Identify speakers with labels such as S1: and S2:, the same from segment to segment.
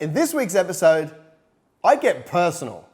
S1: In this week's episode, I get personal.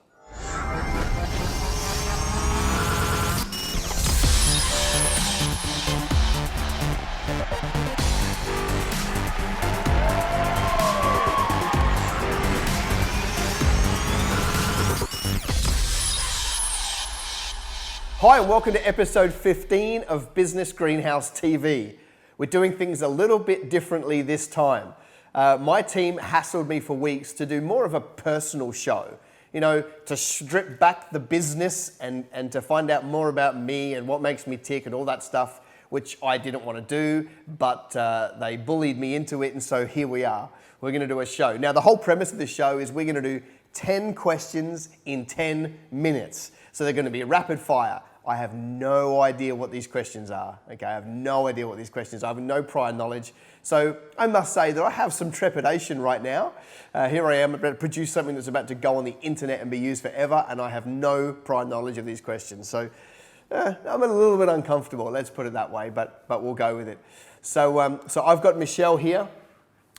S1: Hi and welcome to episode 15 of Business Greenhouse TV. We're doing things a little bit differently this time. My team hassled me for weeks to do more of a personal show, to strip back the business and to find out more about me and what makes me tick and all that stuff, which I didn't want to do, but they bullied me into it, and so here we are. We're going to do a show. Now, the whole premise of this show is we're going to do 10 questions in 10 minutes. So they're going to be rapid fire. I have no idea what these questions are. Okay, I have no idea what these questions are. I have no prior knowledge. So I must say that I have some trepidation right now. Here I am about to produce something that's about to go on the internet and be used forever, and I have no prior knowledge of these questions. So I'm a little bit uncomfortable, let's put it that way, but we'll go with it. So I've got Michelle here,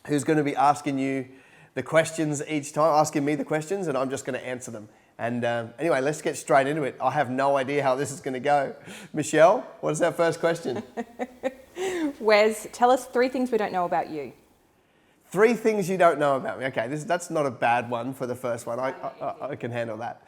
S1: who's going to be asking you the questions each time, asking me the questions, and I'm just going to answer them. And anyway, let's get straight into it. I have no idea how this is going to go. Michelle, what is our first question?
S2: Wes, tell us 3 things we don't know about you.
S1: 3 things you don't know about me. Okay, that's not a bad one for the first one. I can handle that.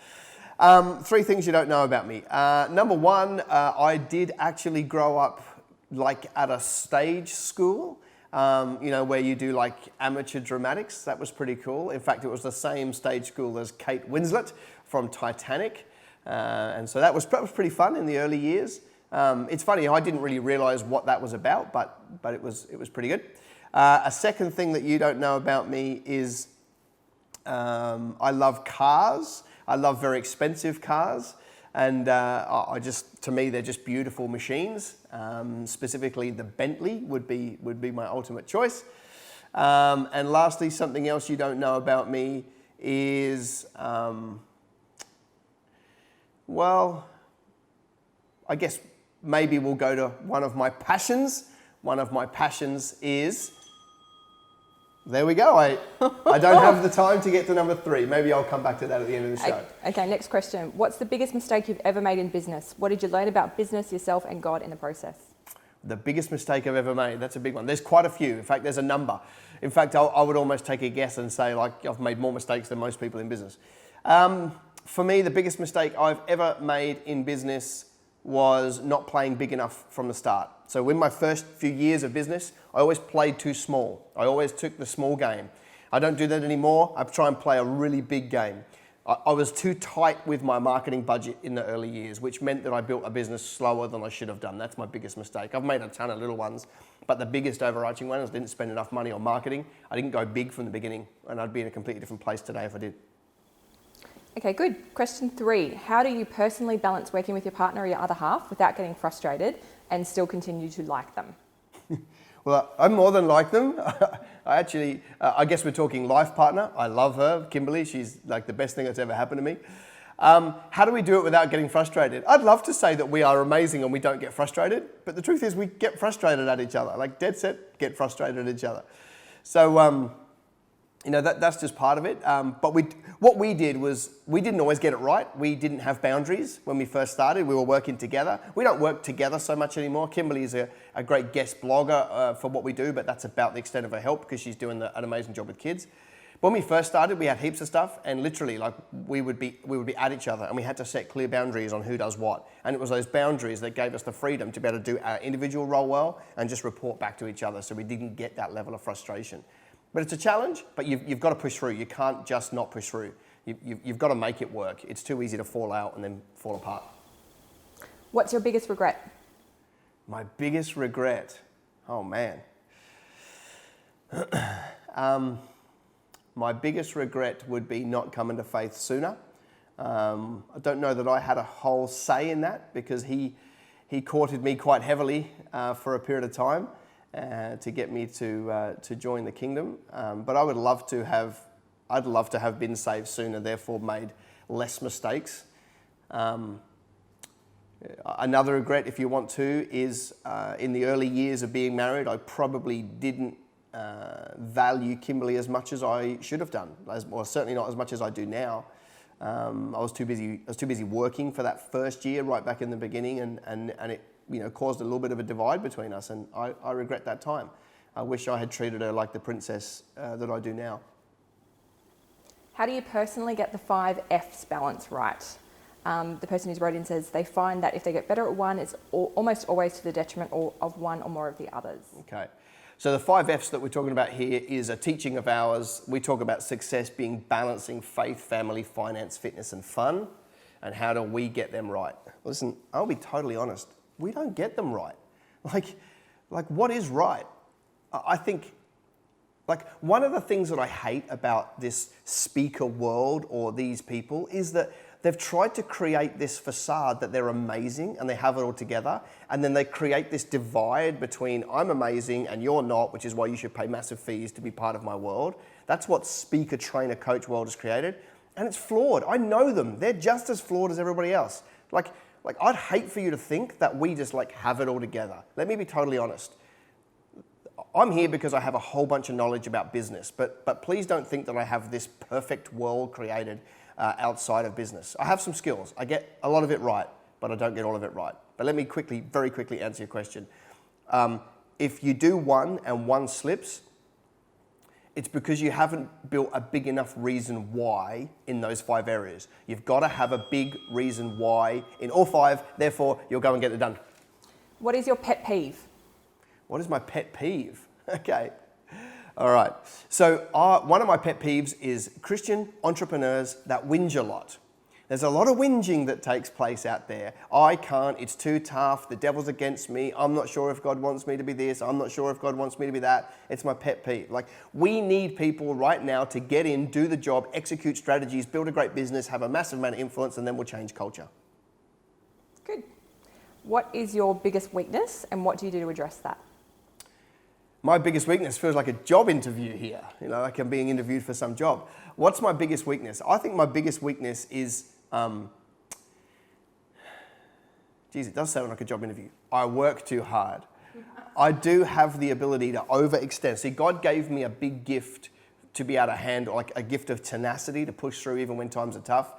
S1: 3 things you don't know about me. Number 1, I did actually grow up like at a stage school. Where you do like amateur dramatics. That was pretty cool. In fact, it was the same stage school as Kate Winslet from Titanic. And so that was pretty fun in the early years. It's funny, I didn't really realize what that was about, but it was pretty good. A second thing that you don't know about me is I love cars. I love very expensive cars. And to me, they're just beautiful machines. Specifically, the Bentley would be my ultimate choice. And lastly, something else you don't know about me is, I guess maybe we'll go to one of my passions. One of my passions is. There we go. I don't have the time to get to number 3. Maybe I'll come back to that at the end of the show.
S2: Okay, next question. What's the biggest mistake you've ever made in business? What did you learn about business, yourself, and God in the process?
S1: The biggest mistake I've ever made. That's a big one. There's quite a few. In fact, there's a number. In fact, I would almost take a guess and say I've made more mistakes than most people in business. For me, the biggest mistake I've ever made in business was not playing big enough from the start. So in my first few years of business, I always played too small. I always took the small game. I don't do that anymore. I try and play a really big game. I was too tight with my marketing budget in the early years, which meant that I built a business slower than I should have done. That's my biggest mistake. I've made a ton of little ones, but the biggest overarching one is I didn't spend enough money on marketing. I didn't go big from the beginning, and I'd be in a completely different place today if I did.
S2: Okay, good. Question 3. How do you personally balance working with your partner or your other half without getting frustrated and still continue to like them?
S1: Well, I more than like them. I guess we're talking life partner. I love her, Kimberly. She's like the best thing that's ever happened to me. How do we do it without getting frustrated? I'd love to say that we are amazing and we don't get frustrated, but the truth is we get frustrated at each other, like dead set get frustrated at each other. So, that's just part of it. But what we did was we didn't always get it right. We didn't have boundaries when we first started. We were working together. We don't work together so much anymore. Kimberly is a great guest blogger for what we do, but that's about the extent of her help because she's doing an amazing job with kids. When we first started, we had heaps of stuff, and literally, we would be at each other, and we had to set clear boundaries on who does what. And it was those boundaries that gave us the freedom to be able to do our individual role well and just report back to each other, so we didn't get that level of frustration. But it's a challenge, but you've got to push through. You can't just not push through. You've got to make it work. It's too easy to fall out and then fall apart.
S2: What's your biggest regret?
S1: My biggest regret? Oh, man. My biggest regret would be not coming to faith sooner. I don't know that I had a whole say in that because he courted me quite heavily for a period of time. To get me to join the kingdom, but I'd love to have been saved sooner, therefore made less mistakes. Another regret, if you want to, is in the early years of being married, I probably didn't value Kimberly as much as I should have done, or certainly not as much as I do now. I was too busy working for that first year right back in the beginning, and it caused a little bit of a divide between us, and I regret that time. I wish I had treated her like the princess that I do now.
S2: How do you personally get the 5 F's balance right? The person who's wrote in says they find that if they get better at one, it's almost always to the detriment of one or more of the others.
S1: Okay. So the 5 F's that we're talking about here is a teaching of ours. We talk about success being balancing faith, family, finance, fitness, and fun. And how do we get them right? Listen, I'll be totally honest. We don't get them right. Like what is right? I think, like, one of the things that I hate about this speaker world or these people is that they've tried to create this facade that they're amazing and they have it all together, and then they create this divide between I'm amazing and you're not, which is why you should pay massive fees to be part of my world. That's what speaker, trainer, coach world has created, and it's flawed. I know them. They're just as flawed as everybody else. Like I'd hate for you to think that we just like have it all together. Let me be totally honest. I'm here because I have a whole bunch of knowledge about business, but please don't think that I have this perfect world created outside of business. I have some skills. I get a lot of it right, but I don't get all of it right. But let me very quickly answer your question. If you do one and one slips, it's because you haven't built a big enough reason why in those 5 areas. You've got to have a big reason why in all 5, therefore you'll go and get it done.
S2: What is your pet peeve?
S1: What is my pet peeve? Okay. All right. So one of my pet peeves is Christian entrepreneurs that whinge a lot. There's a lot of whinging that takes place out there. I can't, it's too tough, the devil's against me, I'm not sure if God wants me to be this, I'm not sure if God wants me to be that. It's my pet peeve. Like, we need people right now to get in, do the job, execute strategies, build a great business, have a massive amount of influence, and then we'll change culture.
S2: Good. What is your biggest weakness and what do you do to address that?
S1: My biggest weakness feels like a job interview here, like I'm being interviewed for some job. What's my biggest weakness? I think my biggest weakness is, it does sound like a job interview. I work too hard. I do have the ability to overextend. See, God gave me a big gift to be able to handle, like a gift of tenacity to push through even when times are tough,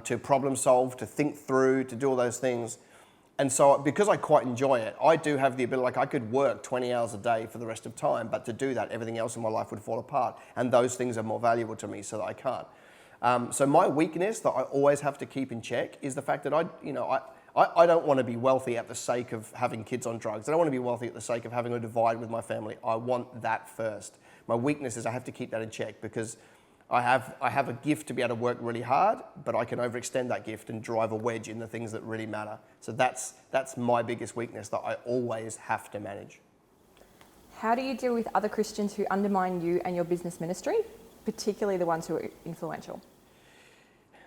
S1: to problem solve, to think through, to do all those things. And so because I quite enjoy it, I do have the ability, like I could work 20 hours a day for the rest of time, but to do that, everything else in my life would fall apart. And those things are more valuable to me so that I can't. So my weakness that I always have to keep in check is the fact that I don't want to be wealthy at the sake of having kids on drugs. I don't want to be wealthy at the sake of having a divide with my family. I want that first. My weakness is I have to keep that in check because I have a gift to be able to work really hard, but I can overextend that gift and drive a wedge in the things that really matter. So that's my biggest weakness that I always have to manage.
S2: How do you deal with other Christians who undermine you and your business ministry, particularly the ones who are influential?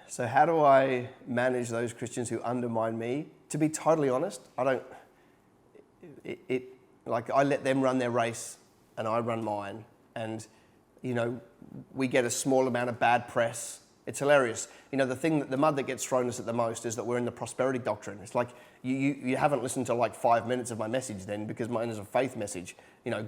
S1: So how do I manage those Christians who undermine me? To be totally honest, I don't. I let them run their race and I run mine, and we get a small amount of bad press. It's hilarious. The mud that gets thrown us at the most is that we're in the prosperity doctrine. It's like you haven't listened to like 5 minutes of my message then, because mine is a faith message.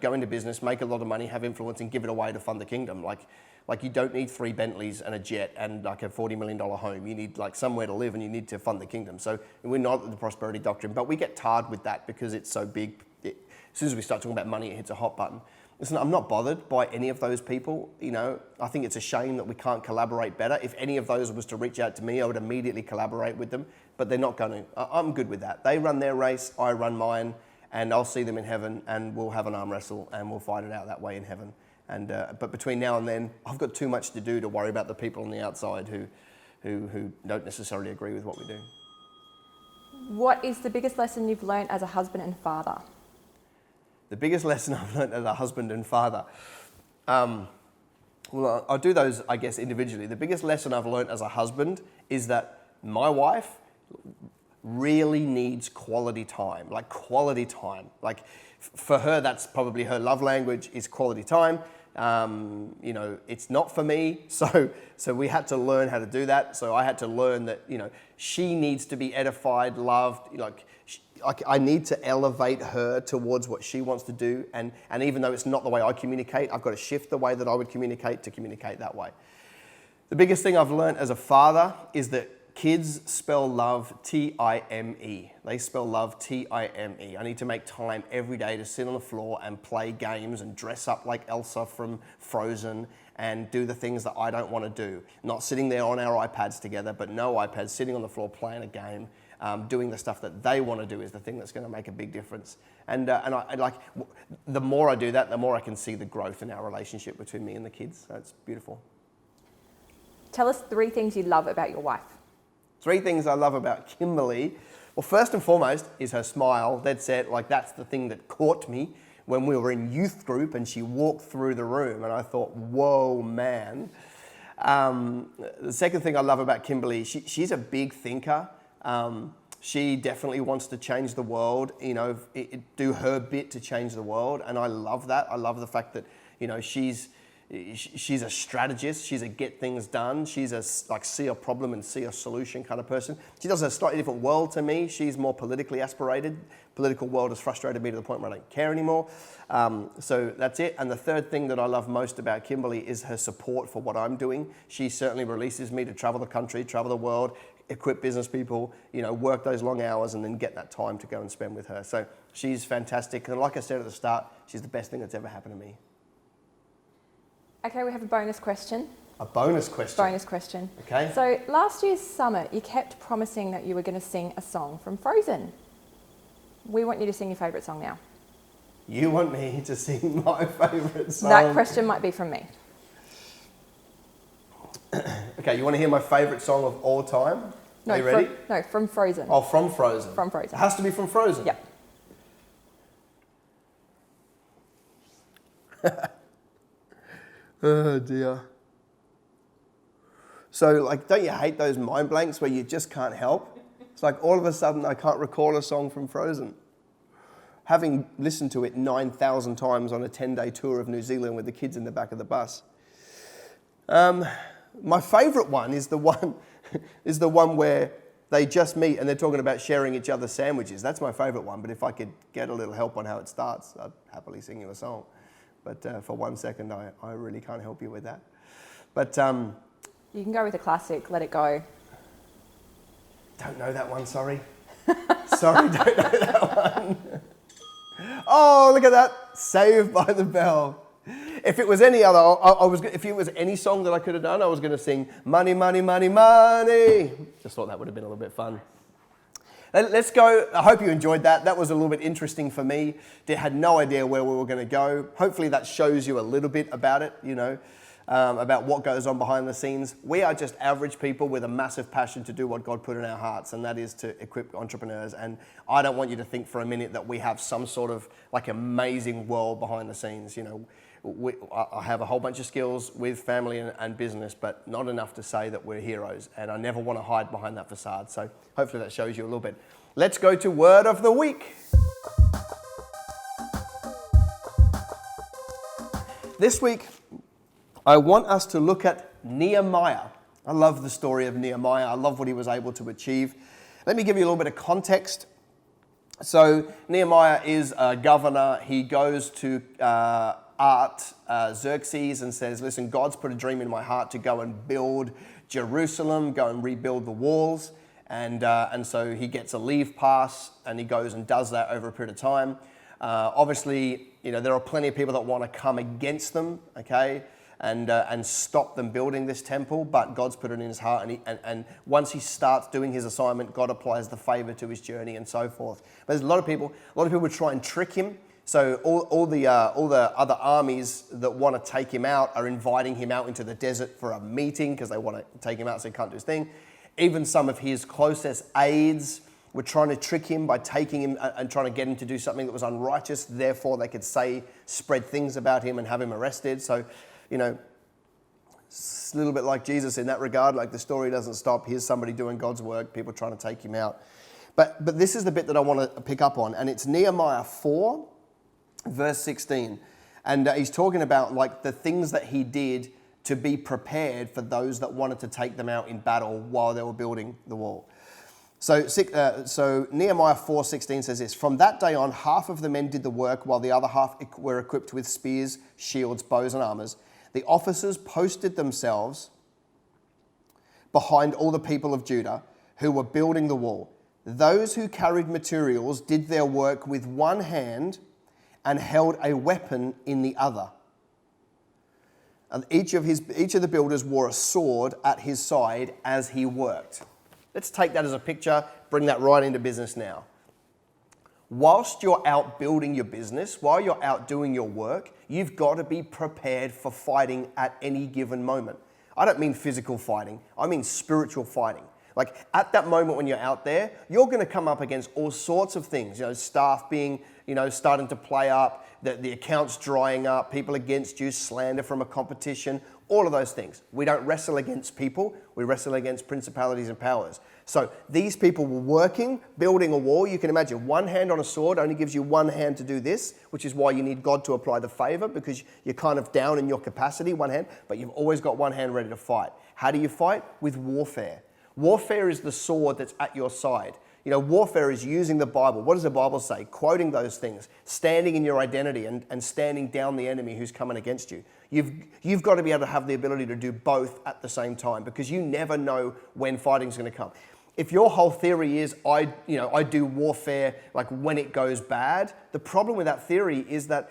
S1: Go into business, make a lot of money, have influence, and give it away to fund the kingdom. Like you don't need 3 Bentleys and a jet and like a $40 million home. You need like somewhere to live and you need to fund the kingdom. So we're not at the prosperity doctrine, but we get tarred with that because it's so big. As soon as we start talking about money, it hits a hot button. Listen, I'm not bothered by any of those people. I think it's a shame that we can't collaborate better. If any of those was to reach out to me, I would immediately collaborate with them, but they're not going to. I'm good with that. They run their race, I run mine, and I'll see them in heaven, and we'll have an arm wrestle, and we'll fight it out that way in heaven. But between now and then, I've got too much to do to worry about the people on the outside who don't necessarily agree with what we do.
S2: What is the biggest lesson you've learned as a husband and father?
S1: The biggest lesson I've learned as a husband and father. Well, I'll do those, I guess, individually. The biggest lesson I've learned as a husband is that my wife really needs quality time. Like for her, that's probably her love language is quality time. It's not for me. So we had to learn how to do that. So I had to learn that, she needs to be edified, loved. I need to elevate her towards what she wants to do. And even though it's not the way I communicate, I've got to shift the way that I would communicate to communicate that way. The biggest thing I've learned as a father is that kids spell love T-I-M-E. They spell love T-I-M-E. I need to make time every day to sit on the floor and play games and dress up like Elsa from Frozen and do the things that I don't want to do. Not sitting there on our iPads together, but no iPads, sitting on the floor playing a game. Doing the stuff that they want to do is the thing that's going to make a big difference. And I like, the more I do that, the more I can see the growth in our relationship between me and the kids. So it's beautiful.
S2: Tell us 3 things you love about your wife.
S1: 3 things I love about Kimberly. Well, first and foremost is her smile. Dead set, like that's the thing that caught me when we were in youth group and she walked through the room and I thought, whoa, man. The second thing I love about Kimberly, she's a big thinker. She definitely wants to change the world, do her bit to change the world. And I love that. I love the fact that, she's a strategist. She's a get things done. She's a see a problem and see a solution kind of person. She does a slightly different world to me. She's more politically aspirated. Political world has frustrated me to the point where I don't care anymore. So that's it. And the third thing that I love most about Kimberly is her support for what I'm doing. She certainly releases me to travel the country, travel the world, equip business people, work those long hours and then get that time to go and spend with her. So she's fantastic. And like I said at the start, she's the best thing that's ever happened to me.
S2: Okay, we have a bonus question.
S1: A bonus question?
S2: Bonus question.
S1: Okay.
S2: So last year's summer, you kept promising that you were going to sing a song from Frozen. We want you to sing your favourite song now.
S1: You want me to sing my favourite song?
S2: That question might be from me.
S1: Okay, you want to hear my favourite song of all time?
S2: No,
S1: are you ready?
S2: From Frozen.
S1: Oh, from Frozen.
S2: From Frozen.
S1: It has to be from Frozen?
S2: Yep.
S1: Oh dear. So don't you hate those mind blanks where you just can't help? It's like all of a sudden I can't recall a song from Frozen. Having listened to it 9,000 times on a 10-day tour of New Zealand with the kids in the back of the bus. My favourite one is the one where they just meet and they're talking about sharing each other's sandwiches. That's my favourite one, but if I could get a little help on how it starts, I'd happily sing you a song. But for 1 second, I really can't help you with that. But
S2: you can go with a classic, Let It Go.
S1: Don't know that one, sorry. Sorry, don't know that one. Oh, look at that. Saved by the Bell. If it was any other, if it was any song that I could have done, I was going to sing Money, Money, Money, Money. Just thought that would have been a little bit fun. Let's go. I hope you enjoyed that. That was a little bit interesting for me. Had no idea where we were going to go. Hopefully that shows you a little bit about it, about what goes on behind the scenes. We are just average people with a massive passion to do what God put in our hearts, and that is to equip entrepreneurs. And I don't want you to think for a minute that we have some sort of amazing world behind the scenes. I have a whole bunch of skills with family and business, but not enough to say that we're heroes. And I never want to hide behind that facade. So hopefully that shows you a little bit. Let's go to Word of the Week. This week, I want us to look at Nehemiah. I love the story of Nehemiah. I love what he was able to achieve. Let me give you a little bit of context. So Nehemiah is a governor. He goes to Xerxes and says, listen, God's put a dream in my heart to go and build Jerusalem, go and rebuild the walls. And so he gets a leave pass and he goes and does that over a period of time. Obviously, there are plenty of people that want to come against them, okay, and stop them building this temple, but God's put it in his heart, and once he starts doing his assignment, God applies the favor to his journey and so forth. But there's a lot of people try and trick him. So all the other armies that want to take him out are inviting him out into the desert for a meeting because they want to take him out so he can't do his thing. Even some of his closest aides were trying to trick him by taking him and trying to get him to do something that was unrighteous. Therefore, they could spread things about him and have him arrested. So, it's a little bit like Jesus in that regard. Like the story doesn't stop. Here's somebody doing God's work. People trying to take him out. But this is the bit that I want to pick up on. And it's Nehemiah 4, verse 16. And he's talking about the things that he did to be prepared for those that wanted to take them out in battle while they were building the wall. So Nehemiah 4:16 says this, from that day on, half of the men did the work while the other half were equipped with spears, shields, bows, and armors. The officers posted themselves behind all the people of Judah who were building the wall. Those who carried materials did their work with one hand and held a weapon in the other. And each of the builders wore a sword at his side as he worked. Let's take that as a picture, bring that right into business now. Whilst you're out building your business, while you're out doing your work, you've got to be prepared for fighting at any given moment. I don't mean physical fighting, I mean spiritual fighting. Like at that moment when you're out there, you're going to come up against all sorts of things, staff being, starting to play up, the accounts drying up, people against you, slander from a competition, all of those things. We don't wrestle against people, we wrestle against principalities and powers. So these people were working, building a wall. You can imagine one hand on a sword only gives you one hand to do this, which is why you need God to apply the favor, because you're kind of down in your capacity, one hand, but you've always got one hand ready to fight. How do you fight? With warfare. Warfare is the sword that's at your side. Warfare is using the Bible. What does the Bible say? Quoting those things, standing in your identity and standing down the enemy who's coming against you. You've got to be able to have the ability to do both at the same time, because you never know when fighting's going to come. If your whole theory is, I do warfare like when it goes bad, the problem with that theory is that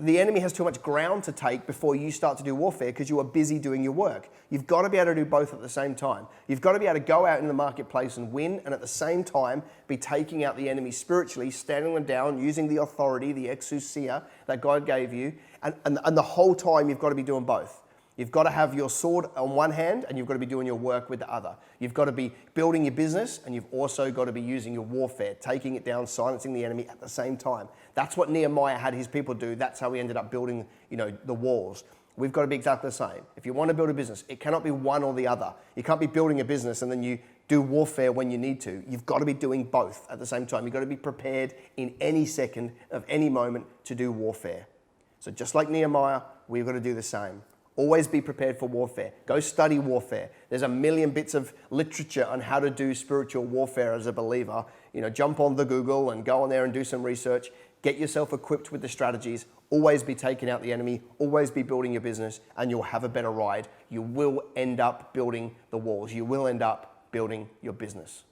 S1: the enemy has too much ground to take before you start to do warfare because you are busy doing your work. You've got to be able to do both at the same time. You've got to be able to go out in the marketplace and win, and at the same time be taking out the enemy spiritually, standing them down, using the authority, the exousia that God gave you, and the whole time you've got to be doing both. You've got to have your sword on one hand and you've got to be doing your work with the other. You've got to be building your business and you've also got to be using your warfare, taking it down, silencing the enemy at the same time. That's what Nehemiah had his people do. That's how we ended up building, the walls. We've got to be exactly the same. If you want to build a business, it cannot be one or the other. You can't be building a business and then you do warfare when you need to. You've got to be doing both at the same time. You've got to be prepared in any second of any moment to do warfare. So just like Nehemiah, we've got to do the same. Always be prepared for warfare. Go study warfare. There's a million bits of literature on how to do spiritual warfare as a believer. Jump on the Google and go on there and do some research. Get yourself equipped with the strategies. Always be taking out the enemy. Always be building your business, and you'll have a better ride. You will end up building the walls. You will end up building your business.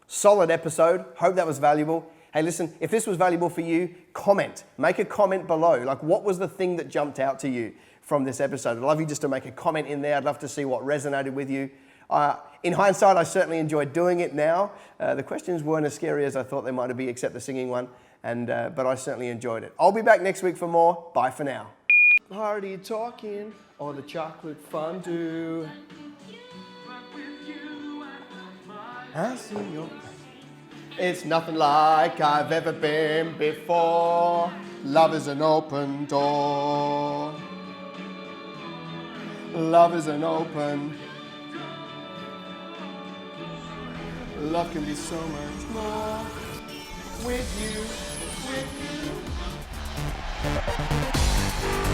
S1: Solid episode. Hope that was valuable. Hey, listen, if this was valuable for you, comment. Make a comment below. Like, what was the thing that jumped out to you from this episode? I'd love you just to make a comment in there. I'd love to see what resonated with you. In hindsight, I certainly enjoyed doing it now. The questions weren't as scary as I thought they might be, except the singing one, but I certainly enjoyed it. I'll be back next week for more. Bye for now. Party talking or the chocolate fondue. I see your... It's nothing like I've ever been before. Love is an open door. Love is an open. Love can be so much more with you, with you.